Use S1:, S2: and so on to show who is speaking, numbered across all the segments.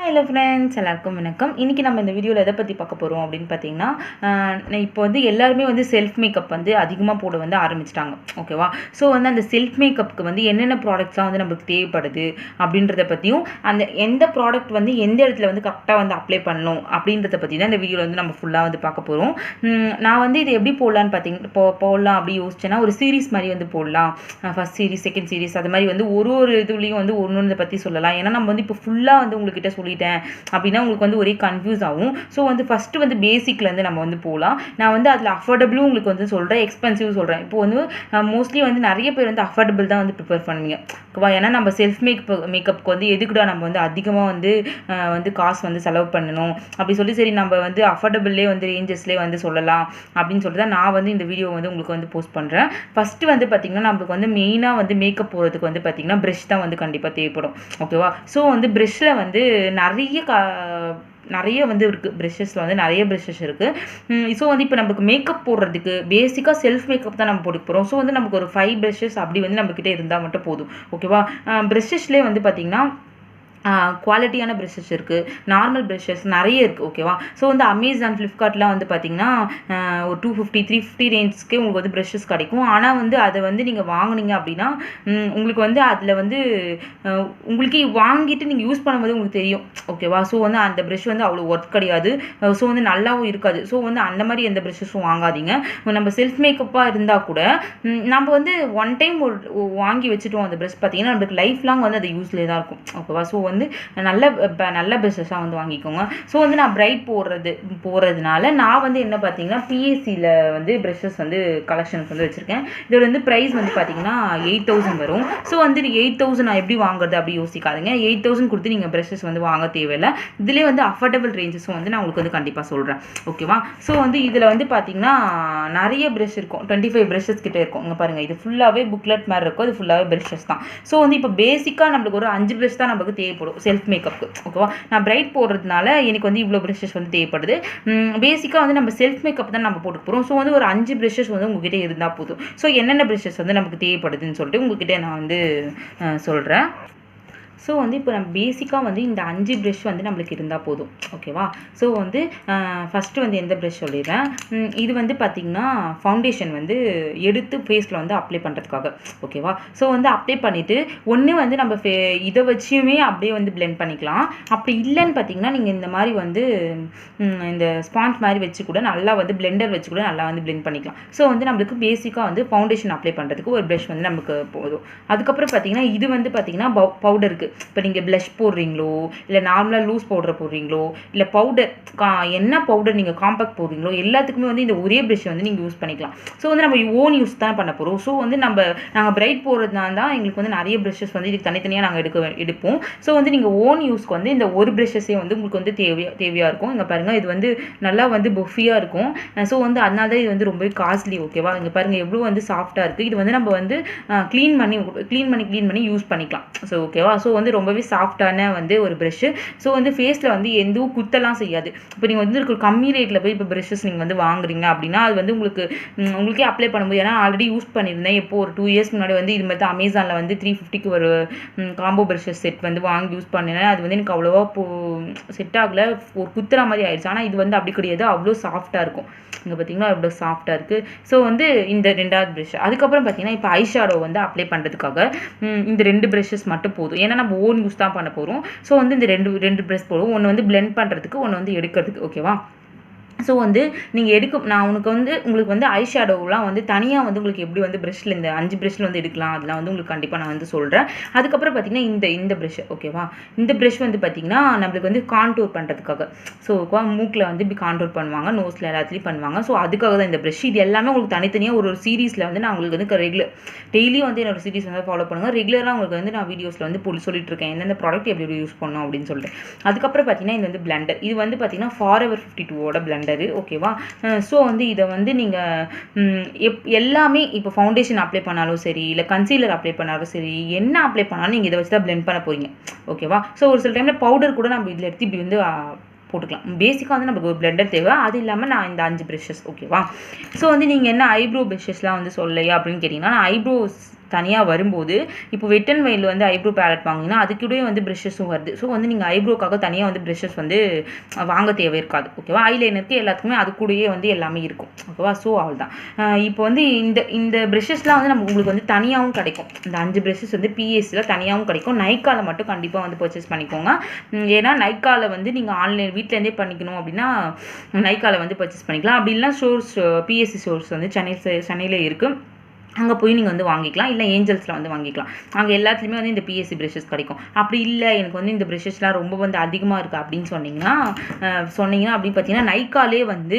S1: Hello friends, எல்லாருக்கும் வணக்கம். இன்றைக்கி நம்ம இந்த வீடியோவில் எதை பற்றி பார்க்க போகிறோம் அப்படின்னு பார்த்தீங்கன்னா, இப்போ வந்து எல்லாருமே வந்து செல்ஃப் மேக்கப் வந்து அதிகமாக போட வந்து ஆரம்பிச்சிட்டாங்க. ஓகேவா? ஸோ வந்து அந்த செல்ஃப் மேக்கப்புக்கு வந்து என்னென்ன ப்ராடக்ட்ஸ்லாம் வந்து நம்மளுக்கு தேவைப்படுது அப்படின்றத பற்றியும், அந்த எந்த ப்ராடக்ட் வந்து எந்த இடத்துல வந்து கரெக்டாக வந்து அப்ளை பண்ணணும் அப்படின்றத பற்றி தான் இந்த வீடியோவில் வந்து நம்ம ஃபுல்லாக வந்து பார்க்க போகிறோம். நான் வந்து இது எப்படி போடலான்னு பார்த்தீங்கன்னா போடலாம் அப்படி யோசிச்சேன்னா, ஒரு சீரீஸ் மாதிரி வந்து போடலாம். ஃபஸ்ட் சீரீஸ், செகண்ட் சீரீஸ், அது மாதிரி வந்து ஒரு இதுலேயும் வந்து ஒன்று பற்றி சொல்லலாம். ஏன்னா நம்ம வந்து இப்போ ஃபுல்லாக வந்து உங்கள்கிட்ட சொல்லிட்டேன் அப்படின்னா உங்களுக்கு வந்து ஒரே கன்ஃபியூஸ் ஆகும். ஸோ வந்து ஃபஸ்ட்டு வந்து பேசிக்லேருந்து நம்ம வந்து போகலாம். நான் வந்து அதில் அஃபோர்டபுளும் உங்களுக்கு வந்து சொல்கிறேன், எக்ஸ்பென்சிவ் சொல்கிறேன். இப்போ வந்து மோஸ்ட்லி வந்து நிறைய பேர் வந்து அஃபோர்டபுள் தான் வந்து ப்ரிஃபர் பண்ணுவீங்க. ஓகேவா? ஏன்னா நம்ம செல்ஃப் மேக்கப்புக்கு வந்து எதுக்குடா நம்ம வந்து அதிகமாக வந்து காசு வந்து செலவு பண்ணணும் அப்படி சரி நம்ம வந்து அஃபோர்டபுள்லேயே வந்து ரேஞ்சஸ்லேயே வந்து சொல்லலாம் அப்படின்னு சொல்லிட்டு தான் நான் வந்து இந்த வீடியோ வந்து உங்களுக்கு வந்து போஸ்ட் பண்ணுறேன். ஃபஸ்ட்டு வந்து பார்த்திங்கன்னா நம்மளுக்கு வந்து மெயினாக வந்து மேக்கப் போகிறதுக்கு வந்து பார்த்திங்கன்னா ப்ரஷ் தான் வந்து கண்டிப்பாக தேவைப்படும். ஓகேவா? ஸோ வந்து ப்ரஷ்ஷில் வந்து நிறைய வந்து இருக்குது. ப்ரெஷ்ஷஸில் வந்து நிறைய ப்ரெஷ்ஷஸ் இருக்குது. ஸோ வந்து இப்போ நமக்கு மேக்கப் போடுறதுக்கு பேசிக்காக செல்ஃப் மேக்கப் தான் நம்ம போட்டு போகிறோம். ஸோ வந்து நமக்கு ஒரு 5 ப்ரெஷ்ஷஸ் அப்படி வந்து நம்மக்கிட்ட இருந்தால் மட்டும் போதும். ஓகேவா? ப்ரெஷ்ஷஸ்லேயே வந்து பார்த்திங்கன்னா குவாலிட்டியான ப்ரெஷ்ஷஸ் இருக்குது, நார்மல் ப்ரெஷ்ஷஸ் நிறைய இருக்குது. ஓகேவா? ஸோ வந்து அமேசான், ஃப்ளிப்கார்ட்லாம் வந்து பார்த்திங்கன்னா ஒரு 250 350 ரேஞ்சுக்கே உங்களுக்கு வந்து ப்ரெஷ்ஷஸ் கிடைக்கும். ஆனால் வந்து அதை வந்து நீங்கள் வாங்கினீங்க அப்படின்னா உங்களுக்கு வந்து அதில் வந்து உங்களுக்கு வாங்கிட்டு நீங்கள் யூஸ் பண்ணும்போது உங்களுக்கு தெரியும். ஓகேவா? ஸோ வந்து அந்த ப்ரெஷ் வந்து அவ்வளோ ஒர்க் கிடையாது. ஸோ வந்து நல்லாவும் இருக்காது. ஸோ வந்து அந்த மாதிரி எந்த ப்ரெஷ்ஷஸும் வாங்காதீங்க. நம்ம செல்ஃப் மேக்கப்பாக இருந்தால் கூட நம்ம வந்து ஒன் டைம் வாங்கி வச்சுட்டோம் அந்த ப்ரெஷ் பார்த்திங்கன்னா நம்மளுக்கு லைஃப் லாங் வந்து அது யூஸ்லேயே தான் இருக்கும். ஓகேவா? ஸோ வந்து நல்ல ப்ரெஷ்ஷஸாக வந்து வாங்கிக்கோங்க. ஸோ வந்து நான் பிரைட் போடுறதுனால நான் வந்து என்ன பார்த்தீங்கன்னா பிஎஸ்சியில் வந்து ப்ரெஷ்ஷஸ் வந்து கலெக்ஷன்ஸ் வந்து வச்சுருக்கேன். இதோட வந்து ப்ரைஸ் வந்து பார்த்தீங்கன்னா 8000 வரும். ஸோ வந்து 8000 நான் எப்படி வாங்குறது அப்படி யோசிக்காதீங்க. 8000 கொடுத்து நீங்கள் ப்ரெஷ்ஷஸ் வந்து வாங்க தேவையில்லை. இதிலே வந்து அஃபோர்டபுள் ரேஞ்சஸும் வந்து நான் உங்களுக்கு வந்து கண்டிப்பாக சொல்கிறேன். ஓகேவா? ஸோ வந்து இதில் வந்து பார்த்தீங்கன்னா நிறைய ப்ரெஷ் இருக்கும். 25 ப்ரெஷ்ஷஸ் கிட்டே இருக்கும். இங்கே பாருங்கள், இது ஃபுல்லாகவே புக்லெட் மாதிரி இருக்கும். இது ஃபுல்லாகவே ப்ரெஷ்ஷஸ் தான். ஸோ வந்து இப்போ பேசிக்காக நம்மளுக்கு ஒரு 5 ப்ரெஷ் தான் நமக்கு தேவைப்படும் செல்ஃப் மேக்கப்புக்கு. ஓகேவா? நான் பிரைட் போடுறதுனால எனக்கு வந்து இவ்வளோ ப்ரெஷ்ஷஸ் வந்து தேவைப்படுது. பேசிக்காக வந்து நம்ம செல்ஃப் மேக்கப் தான் நம்ம போட்டு போகிறோம். ஸோ வந்து ஒரு 5 ப்ரெஷ்ஷஸ் வந்து உங்ககிட்ட இருந்தால் போதும். ஸோ என்னென்ன ப்ரெஷ்ஷஸ் வந்து நமக்கு தேவைப்படுதுன்னு சொல்லிட்டு உங்ககிட்ட நான் வந்து சொல்கிறேன். ஸோ வந்து இப்போ நம்ம பேசிக்காக வந்து இந்த 5 ப்ரெஷ் வந்து நம்மளுக்கு இருந்தால் போதும். ஓகேவா? ஸோ வந்து ஃபஸ்ட்டு வந்து எந்த ப்ரெஷ் சொல்லிடுறேன். இது வந்து பார்த்திங்கன்னா ஃபவுண்டேஷன் வந்து எடுத்து ஃபேஸில் வந்து அப்ளை பண்ணுறதுக்காக. ஓகேவா? ஸோ வந்து அப்ளை பண்ணிவிட்டு ஒன்று வந்து நம்ம இதை வச்சுமே அப்படியே வந்து பிளெண்ட் பண்ணிக்கலாம். அப்படி இல்லைன்னு பார்த்திங்கன்னா நீங்கள் இந்த மாதிரி வந்து இந்த ஸ்பாஞ்ச் மாதிரி வச்சு கூட நல்லா வந்து பிளெண்டர் வச்சு கூட நல்லா வந்து பிளெண்ட் பண்ணிக்கலாம். ஸோ வந்து நம்மளுக்கு பேசிக்காக வந்து ஃபவுண்டேஷன் அப்ளை பண்ணுறதுக்கு ஒரு ப்ரெஷ் வந்து நமக்கு போதும். அதுக்கப்புறம் பார்த்திங்கன்னா இது வந்து பார்த்திங்கன்னா பவுடருக்கு. இப்போ நீங்கள் ப்ளஷ் போடுறீங்களோ இல்லை நார்மலாக லூஸ் பவுடர் போடுறீங்களோ இல்லை பவுடர் என்ன பவுடர் நீங்கள் காம்பேக்ட் போடுறீங்களோ எல்லாத்துக்குமே வந்து இந்த ஒரே ப்ரெஷ்ஷை வந்து நீங்கள் யூஸ் பண்ணிக்கலாம். ஸோ வந்து நம்ம ஓன் யூஸ் தான் பண்ண போகிறோம். ஸோ வந்து நாங்கள் பிரைட் போடுறதுனால தான் எங்களுக்கு வந்து நிறைய ப்ரெஷ்ஷஸ் வந்து இதுக்கு தனித்தனியாக நாங்கள் எடுப்போம். ஸோ வந்து நீங்கள் ஓன் யூஸ்க்கு வந்து இந்த ஒரு ப்ரெஷ்ஷஸே வந்து உங்களுக்கு வந்து தேவையாக இருக்கும். இங்கே பாருங்கள், இது வந்து நல்லா வந்து பொஃபியாக இருக்கும். ஸோ வந்து அதனால தான் இது வந்து ரொம்பவே காஸ்ட்லி. ஓகேவா? இங்கே பாருங்கள் எவ்வளோ வந்து சாஃப்டாக இருக்குது. இது வந்து நம்ம வந்து க்ளீன் பண்ணி யூஸ் பண்ணிக்கலாம். ஸோ ஓகேவா? ஸோ வந்து ரொம்பவே சாஃப்டான வந்து ஒரு ப்ரெஷ்ஷு. ஸோ வந்து ஃபேஸில் வந்து எதுவும் குத்தலாம் செய்யாது. இப்போ நீங்கள் வந்து ஒரு கம்மி ரேட்டில் போய் இப்போ ப்ரெஷ்ஷஸ் நீங்கள் வந்து வாங்குறீங்க அப்படின்னா அது வந்து உங்களுக்கே அப்ளை பண்ணும்போது, ஏன்னா ஆல்ரெடி யூஸ் பண்ணியிருந்தேன். இப்போ ஒரு 2 இயர்ஸ் முன்னாடி வந்து இது மாதிரி தான் அமேசானில் வந்து 350க்கு ஒரு காம்போ ப்ரெஷ்ஷஸ் செட் வந்து வாங்கி யூஸ் பண்ணினேன். அது வந்து எனக்கு அவ்வளோவா செட் ஆகலை, ஒரு குத்துற மாதிரி ஆயிடுச்சு. ஆனால் இது வந்து அப்படி கிடையாது, அவ்வளோ சாஃப்டாக இருக்கும். இங்கே பார்த்தீங்கன்னா எவ்வளோ சாஃப்டாக இருக்குது. ஸோ வந்து இந்த 2வது ப்ரெஷ். அதுக்கப்புறம் பார்த்தீங்கன்னா இப்போ ஐஷேடோ வந்து அப்ளை பண்ணுறதுக்காக இந்த 2 ப்ரெஷ்ஷஸ் மட்டும் போதும். ஏன்னா நம்ம ஓன் யூஸ் தான் பண்ண போகிறோம். ஸோ வந்து இந்த ரெண்டு ப்ரெஷ் போடுவோம். ஒன்று வந்து பிளெண்ட் பண்ணுறதுக்கு, ஒன்று வந்து எடுக்கிறதுக்கு. ஓகேவா? ஸோ வந்து நீங்கள் நான் உங்களுக்கு வந்து ஐ ஷேடோவெலாம் வந்து தனியாக வந்து உங்களுக்கு எப்படி வந்து ப்ரெஷ்ஷில் இந்த 5 ப்ரெஷ்ஷில் வந்து எடுக்கலாம் அதெல்லாம் வந்து உங்களுக்கு கண்டிப்பாக நான் வந்து சொல்கிறேன். அதுக்கப்புறம் பார்த்திங்கன்னா இந்த ப்ரெஷ். ஓகேவா? இந்த ப்ரெஷ் வந்து பார்த்திங்கன்னா நம்மளுக்கு வந்து கான்டூர் பண்ணுறதுக்காக. ஸோ மூக்கில் வந்து இப்படி கான்டூர் பண்ணுவாங்க, நோஸில் எல்லாத்துலேயும் பண்ணுவாங்க. ஸோ அதுக்காக தான் இந்த ப்ரெஷ். இது எல்லாமே உங்களுக்கு தனித்தனியாக ஒரு சீரீஸில் வந்து நான் உங்களுக்கு வந்து டெய்லியும் வந்து என்னோட சீரீஸ் வந்து ஃபாலோ பண்ணுங்கள். ரெகுலராக உங்களுக்கு வந்து நான் வீடியோஸில் வந்து சொல்லிட்டு இருக்கேன் எந்தெந்த ப்ராடக்ட் எப்படி யூஸ் பண்ணணும் அப்படின்னு சொல்லிட்டு. அதுக்கப்புறம் பார்த்திங்கன்னா இது வந்து பிளெண்டர். இது வந்து பார்த்திங்கன்னா ஃபாரெவர் 52ஓட பிளெண்டர். ஓகேவா? ஸோ வந்து இதை வந்து நீங்கள் எல்லாமே இப்போ ஃபவுண்டேஷன் அப்ளை பண்ணாலும் சரி இல்லை கன்சீலர் அப்ளை பண்ணாலும் சரி என்ன அப்ளை பண்ணாலும் நீங்கள் இதை வச்சு தான் பிளெண்ட் பண்ண போகிறீங்க. ஓகேவா? ஸோ ஒரு சில டைமில் பவுடர் கூட நம்ம இதில் எடுத்து இப்படி வந்து போட்டுக்கலாம். பேசிக்காக வந்து நமக்கு ஒரு பிளெண்டர் தேவை. அது இல்லாமல் நான் இந்த 5 ப்ரெஷ்ஷஸ். ஓகேவா? ஸோ வந்து நீங்கள் என்ன ஐப்ரோ ப்ரெஷ்ஷஸ்லாம் வந்து சொல்லையா அப்படின்னு கேட்டிங்கன்னா, நான் தனியாக வரும்போது இப்போ வெட் அண்ட் வைல்டு வந்து ஐப்ரோ பேலட் வாங்கினா அதுக்கூடயே வந்து ப்ரெஷஸும் வருது. ஸோ வந்து நீங்கள் ஐப்ரோக்காக தனியாக வந்து ப்ரெஷஸ் வந்து வாங்க தேவை இருக்காது. ஓகேவா, ஐலைனருக்கு எல்லாத்துக்குமே அது கூடயே வந்து எல்லாமே இருக்கும். ஓகேவா, ஸோ அவ்வளோதான். இப்போ வந்து இந்த இந்த ப்ரெஷஸ்லாம் வந்து நம்ம உங்களுக்கு வந்து தனியாகவும் கிடைக்கும். இந்த 5 ப்ரெஷஸ் வந்து பிஎஸ்சியில் தனியாகவும் கிடைக்கும். நைக்காவில் மட்டும் கண்டிப்பாக வந்து பர்ச்சேஸ் பண்ணிக்கோங்க. ஏன்னா நைக்காவில் வந்து நீங்கள் ஆன்லைன் வீட்டிலேருந்தே பண்ணிக்கணும் அப்படின்னா நைக்காவில் வந்து பர்ச்சேஸ் பண்ணிக்கலாம். அப்படி இல்லைனா ஸ்டோர்ஸ் பிஎஸ்சி ஸ்டோர்ஸ் வந்து சென்னையில் இருக்குது. அங்கே போய் நீங்கள் வந்து வாங்கிக்கலாம். இல்லை ஏஞ்சல்ஸில் வந்து வாங்கிக்கலாம். அங்கே எல்லாத்துலேயுமே வந்து இந்த பிஎஸ்சி ப்ரெஷஸ் கிடைக்கும். அப்படி இல்லை எனக்கு வந்து இந்த ப்ரெஷஸ்லாம் ரொம்ப வந்து அதிகமாக இருக்குது அப்படின்னு சொன்னீங்கன்னா அப்படின்னு பார்த்தீங்கன்னா நைக்காலே வந்து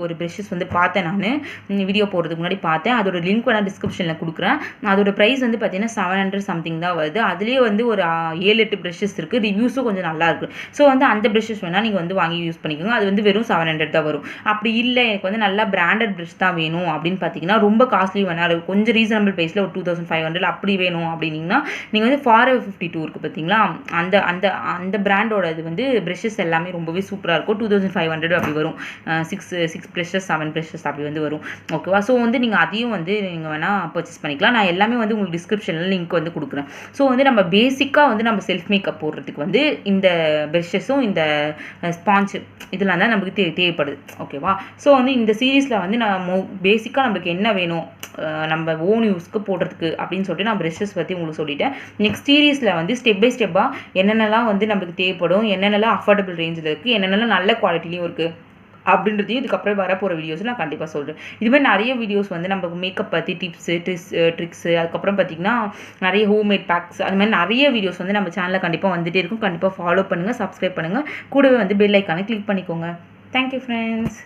S1: ஒரு ப்ரெஷஸ் வந்து பார்த்தேன். நான் வீடியோ போடுறதுக்கு முன்னாடி பார்த்தேன். அதோட லிங்க் வேணால் டிஸ்கிரிப்ஷனில் கொடுக்குறேன். அதோட ப்ரைஸ் வந்து பார்த்தீங்கன்னா 700 சம்திங் தான் வருது. அதுலேயே வந்து ஒரு 7-8 ப்ரெஷஸ் இருக்குது. ரிவ்யூஸும் கொஞ்சம் நல்லா இருக்குது. ஸோ வந்து அந்த ப்ரெஷஸ் வேணால் நீங்கள் வந்து வாங்கி யூஸ் பண்ணிக்கோங்க. அது வந்து வெறும் 700 தான் வரும். அப்படி இல்லை எனக்கு வந்து நல்லா பிராண்டட் ப்ரெஷ் தான் வேணும் அப்படின்னு பார்த்தீங்கன்னா ரொம்ப காஸ்ட்லி வேணால் கொஞ்சம் ரீசனபிள் ப்ரைஸில் ஒரு 2500 அப்படி வேணும் அப்படின்னீங்கன்னா நீங்கள் வந்து ஃபார்எவர் 52 இருக்குது பார்த்தீங்களா, அந்த அந்த அந்த பிராண்டோட இது வந்து ப்ரெஷஸ் எல்லாமே ரொம்பவே சூப்பராக இருக்கும். 2500 அப்படி வரும். 6 ப்ரெஷஸ் 7 ப்ரெஷஸ் அப்படி வந்து வரும். ஓகேவா, ஸோ வந்து நீங்கள் அதையும் வந்து நீங்கள் வேணால் பர்ச்சேஸ் பண்ணிக்கலாம். நான் எல்லாமே வந்து உங்களுக்கு டிஸ்கிரிப்ஷனில் லிங்க் வந்து கொடுக்குறேன். ஸோ வந்து நம்ம பேசிக்காக வந்து நம்ம செல்ஃப் மேக்கப் போடுறதுக்கு வந்து இந்த ப்ரெஷஸும் இந்த ஸ்பாஞ்சு இதெல்லாம் தான் நமக்கு தேவைப்படுது. ஓகேவா, ஸோ வந்து இந்த சீரீஸில் வந்து நம்ம பேசிக்காக நம்மளுக்கு என்ன வேணும் நம்ம ஓன் யூஸ்க்கு போடுறதுக்கு அப்படின்னு சொல்லிட்டு நான் ப்ரெஷஸ் பற்றி உங்களுக்கு சொல்லிட்டேன். நெக்ஸ்ட் சீரீஸில் வந்து ஸ்டெப் பை ஸ்டெப்பாக என்னென்னலாம் வந்து நம்மளுக்கு தேவைப்படும், என்னென்னலாம் அஃபோர்டபுள் ரேஞ்சில் இருக்குது, என்னென்னலாம் நல்ல குவாலிட்டிலையும் இருக்குது அப்படின்றதையும் இதுக்கப்புறம் வரப்போகிற வீடியோஸ் நான் கண்டிப்பாக சொல்கிறேன். இதுமாதிரி நிறைய வீடியோஸ் வந்து நம்ம மேக்கப் பற்றி டிப்ஸு ட்ரிக்ஸு அதுக்கப்புறம் பார்த்திங்கன்னா நிறைய ஹோம்மேட் பேக்ஸ் அது மாதிரி நிறைய வீடியோஸ் வந்து நம்ம சேனலில் கண்டிப்பாக வந்துகிட்டே இருக்கும். கண்டிப்பாக ஃபாலோ பண்ணுங்கள், சப்ஸ்கிரைப் பண்ணுங்கள், கூடவே வந்து பெல் ஐக்கானை கிளிக் பண்ணிக்கோங்க. Thank you friends.